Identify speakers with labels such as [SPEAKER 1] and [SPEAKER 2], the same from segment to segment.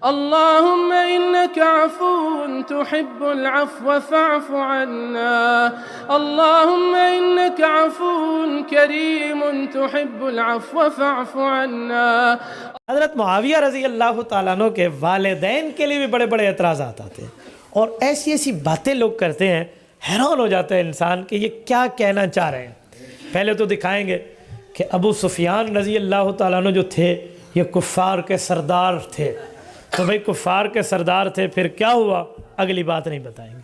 [SPEAKER 1] اللهم إنك عفو تحب العفو فاعف عنا اللهم إنك عفو كريم تحب العفو فاعف عنا۔
[SPEAKER 2] حضرت معاویہ رضی اللہ تعالیٰ عنہ کے والدین کے لیے بھی بڑے بڑے اعتراضات آتے ہیں اور ایسی ایسی باتیں لوگ کرتے ہیں، حیران ہو جاتا ہے انسان کہ یہ کیا کہنا چاہ رہے ہیں۔ پہلے تو دکھائیں گے کہ ابو سفیان رضی اللہ تعالیٰ عنہ جو تھے یہ کفار کے سردار تھے، تو بھئی کفار کے سردار تھے، پھر کیا ہوا اگلی بات نہیں بتائیں گے۔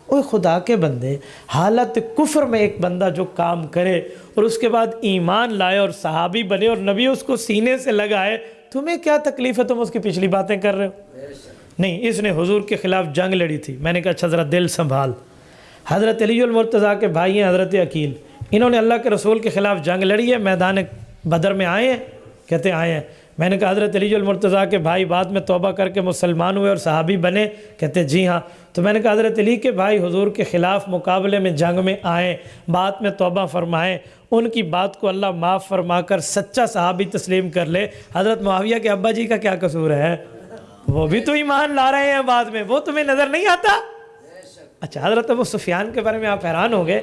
[SPEAKER 2] اوہ خدا کے بندے، حالت کفر میں ایک بندہ جو کام کرے اور اس کے بعد ایمان لائے اور صحابی بنے اور نبی اس کو سینے سے لگائے، تمہیں کیا تکلیف ہے؟ تم اس کی پچھلی باتیں کر رہے ہو؟ نہیں، اس نے حضور کے خلاف جنگ لڑی تھی۔ میں نے کہا اچھا ذرا دل سنبھال، حضرت علی المرتضیٰ کے بھائی ہیں حضرت عقیل، انہوں نے اللہ کے رسول کے خلاف جنگ لڑی ہے، میدان بدر میں آئے ہیں؟ کہتے آئے ہیں۔ میں نے کہا حضرت علی المرتضیٰ کے بھائی بعد میں توبہ کر کے مسلمان ہوئے اور صحابی بنے؟ کہتے جی ہاں۔ تو میں نے کہا حضرت علی کے بھائی حضور کے خلاف مقابلے میں جنگ میں آئیں، بعد میں توبہ فرمائیں، ان کی بات کو اللہ معاف فرما کر سچا صحابی تسلیم کر لے، حضرت معاویہ کے ابا جی کا کیا قصور ہے؟ وہ بھی تو ایمان لا رہے ہیں بعد میں، وہ تمہیں نظر نہیں آتا؟ اچھا، حضرت ابو سفیان کے بارے میں آپ حیران ہو گئے۔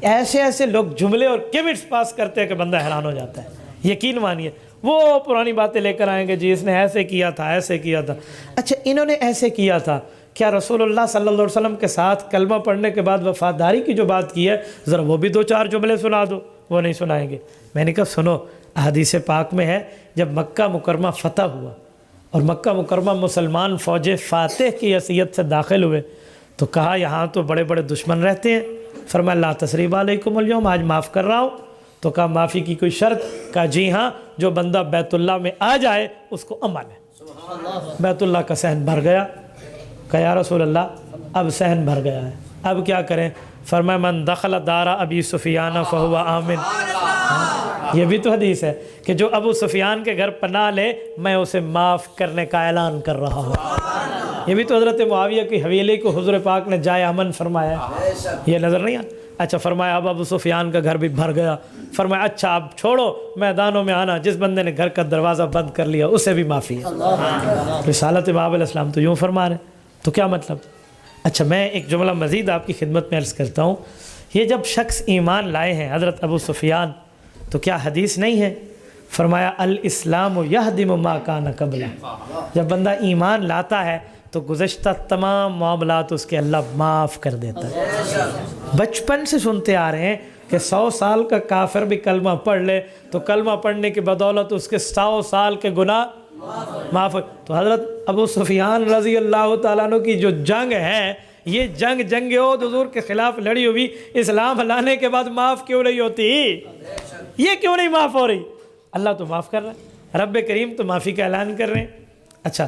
[SPEAKER 2] ایسے ایسے لوگ جملے اور کیمنٹس پاس کرتے ہیں کہ بندہ حیران ہو جاتا ہے۔ یقین مانیے وہ پرانی باتیں لے کر آئیں گے، جی اس نے ایسے کیا تھا، ایسے کیا تھا۔ اچھا، انہوں نے ایسے کیا تھا، کیا رسول اللہ صلی اللہ علیہ وسلم کے ساتھ کلمہ پڑھنے کے بعد وفاداری کی جو بات کی ہے ذرا وہ بھی دو چار جملے سنا دو؟ وہ نہیں سنائیں گے۔ میں نے کہا سنو، احادیث پاک میں ہے جب مکہ مکرمہ فتح ہوا اور مکہ مکرمہ مسلمان فوج فاتح کی حیثیت سے داخل ہوئے تو کہا یہاں تو بڑے بڑے دشمن رہتے ہیں، فرمایا لا تثریب علیکم اليوم، آج معاف کر رہا ہوں۔ تو کہا معافی کی کوئی شرط؟ کہا جی ہاں، جو بندہ بیت اللہ میں آ جائے اس کو امن ہے۔ بیت اللہ کا صحن بھر گیا۔ کہا یا رسول اللہ اب صحن بھر گیا ہے، اب کیا کریں؟ فرمایا من دخل دار ابی سفیان فہو آمن۔ یہ بھی تو حدیث ہے کہ جو ابو سفیان کے گھر پناہ لے میں اسے معاف کرنے کا اعلان کر رہا ہوں۔ یہ بھی تو حضرت معاویہ کی حویلی کو حضور پاک نے جائے امن فرمایا ہے، یہ نظر نہیں آتا؟ اچھا، فرمایا اب ابو سفیان کا گھر بھی بھر گیا۔ فرمایا اچھا اب چھوڑو میدانوں میں آنا، جس بندے نے گھر کا دروازہ بند کر لیا اسے بھی معافی ہے۔ رسالت امام علیہ السلام تو یوں فرما رہے ہیں، تو کیا مطلب؟ اچھا، میں ایک جملہ مزید آپ کی خدمت میں عرض کرتا ہوں۔ یہ جب شخص ایمان لائے ہیں حضرت ابو سفیان، تو کیا حدیث نہیں ہے؟ فرمایا الاسلام یہدم ما کان قبلہ، جب بندہ ایمان لاتا ہے تو گزشتہ تمام معاملات اس کے اللہ معاف کر دیتا ہے۔ بچپن سے سنتے آ رہے ہیں کہ 100 سال کا کافر بھی کلمہ پڑھ لے تو کلمہ پڑھنے کی بدولت اس کے 100 سال کے گناہ معاف ہو۔ تو حضرت ابو سفیان رضی اللہ تعالیٰ عنہ کی جو جنگ ہے، یہ جنگ احد حضور کے خلاف لڑی ہوئی، اسلام لانے کے بعد معاف کیوں نہیں ہوتی؟ یہ کیوں نہیں معاف ہو رہی؟ اللہ تو معاف کر رہا ہے، رب کریم تو معافی کا اعلان کر رہے ہیں۔ اچھا،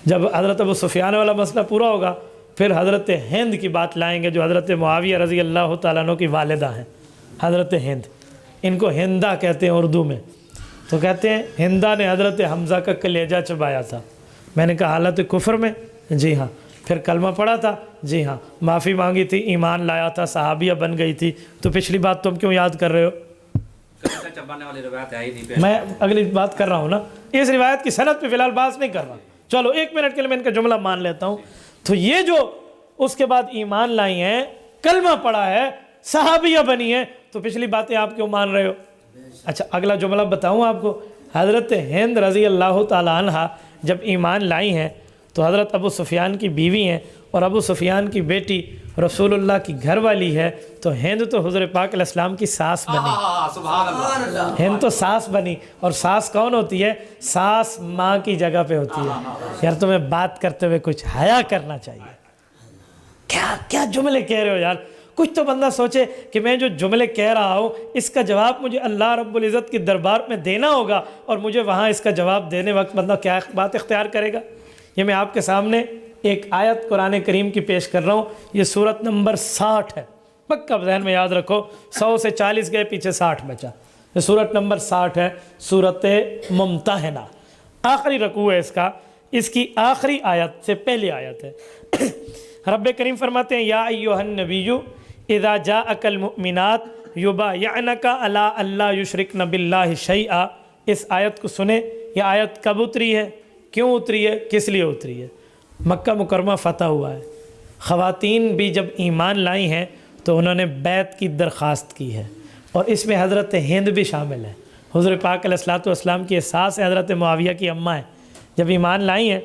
[SPEAKER 2] جب حضرت ابو سفیان والا مسئلہ پورا ہوگا پھر حضرت ہند کی بات لائیں گے جو حضرت معاویہ رضی اللہ تعالیٰ عنہ کی والدہ ہیں، حضرت ہند، ان کو ہندہ کہتے ہیں اردو میں۔ تو کہتے ہیں ہندہ نے حضرت حمزہ کا کلیجہ چبایا تھا۔ میں نے کہا حالت کفر میں؟ جی ہاں۔ پھر کلمہ پڑھا تھا؟ جی ہاں۔ معافی مانگی تھی، ایمان لایا تھا، صحابیہ بن گئی تھی، تو پچھلی بات تم کیوں یاد کر رہے ہو؟ میں اگلی بات کر رہا ہوں نا، اس روایت کی سند پہ فی الحال بات نہیں کر رہا۔ چلو 1 منٹ کے لیے میں ان کا جملہ مان لیتا ہوں۔ تو یہ جو اس کے بعد ایمان لائی ہیں، کلمہ پڑھا ہے، صحابیہ بنی ہیں، تو پچھلی باتیں آپ کیوں مان رہے ہو؟ اچھا، اگلا جملہ بتاؤں آپ کو۔ حضرت ہند رضی اللہ تعالی عنہ جب ایمان لائی ہیں تو حضرت ابو سفیان کی بیوی ہیں اور ابو سفیان کی بیٹی رسول اللہ کی گھر والی ہے، تو ہند تو حضور پاک علیہ السلام کی ساس بنی۔ ہند تو ساس بنی، اور ساس کون ہوتی ہے؟ ساس ماں کی جگہ پہ ہوتی ہے۔ یار تمہیں بات کرتے ہوئے کچھ حیا کرنا چاہیے۔ کیا جملے کہہ رہے ہو یار؟ کچھ تو بندہ سوچے کہ میں جو جملے کہہ رہا ہوں اس کا جواب مجھے اللہ رب العزت کی دربار میں دینا ہوگا، اور مجھے وہاں اس کا جواب دینے وقت بندہ کیا بات اختیار کرے گا؟ یہ میں آپ کے سامنے ایک آیت قرآن کریم کی پیش کر رہا ہوں، یہ سورت نمبر 60 ہے، پکا ذہن میں یاد رکھو، 100 سے 40 گئے، پیچھے 60 بچا۔ یہ سورت نمبر 60 ہے، سورت ممتحنہ، آخری رکوع ہے اس کا، اس کی آخری آیت سے پہلی آیت ہے۔ رب کریم فرماتے ہیں یا ایھا النبی اذا جاءک المؤمنات یبایعنک علی الا یشرکن باللہ شیئا۔ اس آیت کو سنیں، یہ آیت کب اتری ہے؟ کیوں اتری ہے، کس لیے اتری ہے؟ مکہ مکرمہ فتح ہوا ہے، خواتین بھی جب ایمان لائی ہیں تو انہوں نے بیعت کی درخواست کی ہے، اور اس میں حضرت ہند بھی شامل ہے۔ حضور پاک علیہ الصلوۃ والسلام کی احساس ہے، حضرت معاویہ کی اماں ہیں، جب ایمان لائی ہیں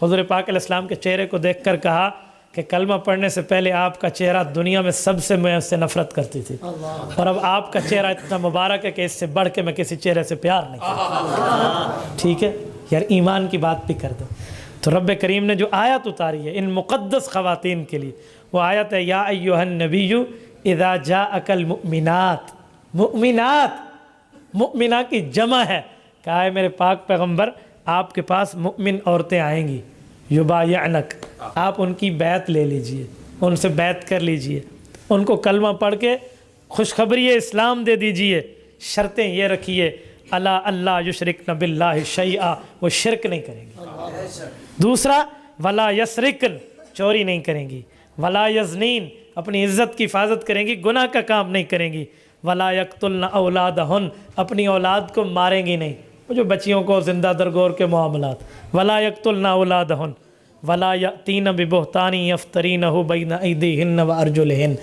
[SPEAKER 2] حضور پاک علیہ السلام کے چہرے کو دیکھ کر کہا کہ کلمہ پڑھنے سے پہلے آپ کا چہرہ دنیا میں سب سے میں اس سے نفرت کرتی تھی، اور اب آپ کا چہرہ اتنا مبارک ہے کہ اس سے بڑھ کے میں کسی چہرے سے پیار نہیں کرتا۔ ٹھیک ہے یار، ایمان کی بات بھی کر دیں۔ تو رب کریم نے جو آیت اتاری ہے ان مقدس خواتین کے لیے، وہ آیت ہے یا ایھا النبی اذا جاءک المؤمنات۔ مؤمنات، مؤمنہ کی جمع ہے، کہا ہے میرے پاک پیغمبر آپ کے پاس مؤمن عورتیں آئیں گی، یبایعنک، آپ ان کی بیعت لے لیجئے، ان سے بیعت کر لیجئے، ان کو کلمہ پڑھ کے خوشخبری اسلام دے دیجئے، شرطیں یہ رکھیے الا اللہ یشرکن باللہ شیئا، وہ شرک نہیں کریں گی۔ دوسرا ولا یسرکن، چوری نہیں کریں گی، ولا یزنین، اپنی عزت کی حفاظت کریں گی، گناہ کا کام نہیں کریں گی، ولا یقتلن اولادہن، اپنی اولاد کو ماریں گی نہیں، وہ جو بچیوں کو زندہ درگور کے معاملات، ولا یقتلن اولادہن ولا یأتین ببہتان یفترینہ بین ایدیہن وارجلہن،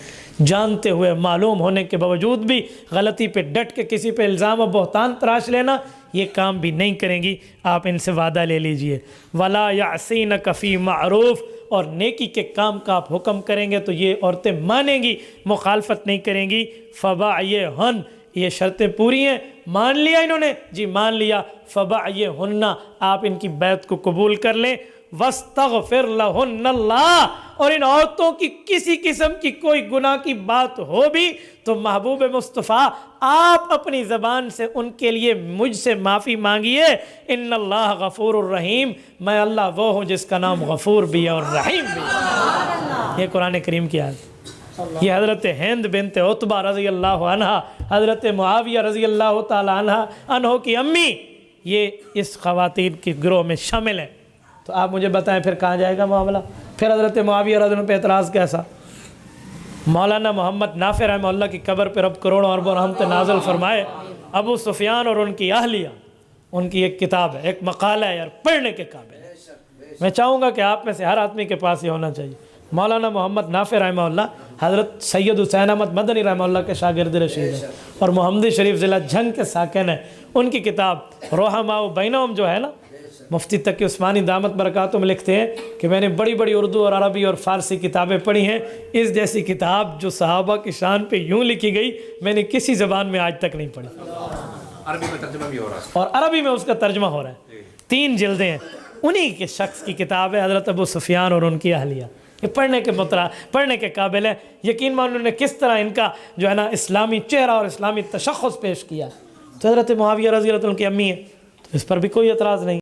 [SPEAKER 2] جانتے ہوئے معلوم ہونے کے باوجود بھی غلطی پہ ڈٹ کے کسی پہ الزام و بہتان تراش لینا، یہ کام بھی نہیں کریں گی، آپ ان سے وعدہ لے لیجئے۔ ولا یعصینک فی معروف، اور نیکی کے کام کا آپ حکم کریں گے تو یہ عورتیں مانیں گی، مخالفت نہیں کریں گی۔ فبعیہن، یہ شرطیں پوری ہیں، مان لیا انہوں نے، جی مان لیا، فبعیہن، آپ ان کی بیعت کو قبول کر لیں۔ واستغفر لہن اللہ، اور ان عورتوں کی کسی قسم کی کوئی گناہ کی بات ہو بھی تو محبوب مصطفیٰ آپ اپنی زبان سے ان کے لیے مجھ سے معافی مانگیے۔ ان اللہ غفور الرحیم، میں اللہ وہ ہوں جس کا نام غفور بھی ہے اور رحیم بھی ہے۔ یہ قرآن کریم کی آیت، یہ حضرت ہند بنت عتبہ رضی اللہ عنہ، حضرت معاویہ رضی اللہ تعالی عنہ کی امی، یہ اس خواتین کے گروہ میں شامل ہیں۔ تو آپ مجھے بتائیں پھر کہاں جائے گا معاملہ؟ پھر حضرت معاویہ رضی اللہ عنہ پہ اعتراض کیسا؟ مولانا محمد نافع رحمہ اللہ کی قبر پہ رب کروڑوں اربوں رحمت نازل فرمائے، ابو سفیان اور ان کی اہلیہ، ان کی ایک کتاب ہے، ایک مقالہ ہے یار، پڑھنے کے قابل ہے۔ میں چاہوں گا کہ آپ میں سے ہر آدمی کے پاس یہ ہونا چاہیے۔ مولانا محمد نافع رحمہ اللہ حضرت سید حسین احمد مدنی رحمہ اللہ کے شاگرد رشید ہیں، اور محمدی شریف ضلع جھنگ کے ساکن ہیں۔ ان کی کتاب رحماء بینہم جو ہے نا، مفتی تقی عثمانی دامت برکاتہم لکھتے ہیں کہ میں نے بڑی بڑی اردو اور عربی اور فارسی کتابیں پڑھی ہیں، اس جیسی کتاب جو صحابہ کی شان پہ یوں لکھی گئی میں نے کسی زبان میں آج تک نہیں پڑھی،
[SPEAKER 3] عربی میں ترجمہ بھی ہو رہا ہے،
[SPEAKER 2] اور عربی میں اس کا ترجمہ ہو رہا ہے، 3 جلدیں ہیں۔ انہی کے شخص کی کتاب ہے حضرت ابو سفیان اور ان کی اہلیہ، یہ پڑھنے کے قابل ہے۔ یقین مان انہوں نے کس طرح ان کا جو ہے نا اسلامی چہرہ اور اسلامی تشخص پیش کیا۔ تو حضرت معاویہ رضی اللہ عنہ کی امی ہے، تو اس پر بھی کوئی اعتراض نہیں۔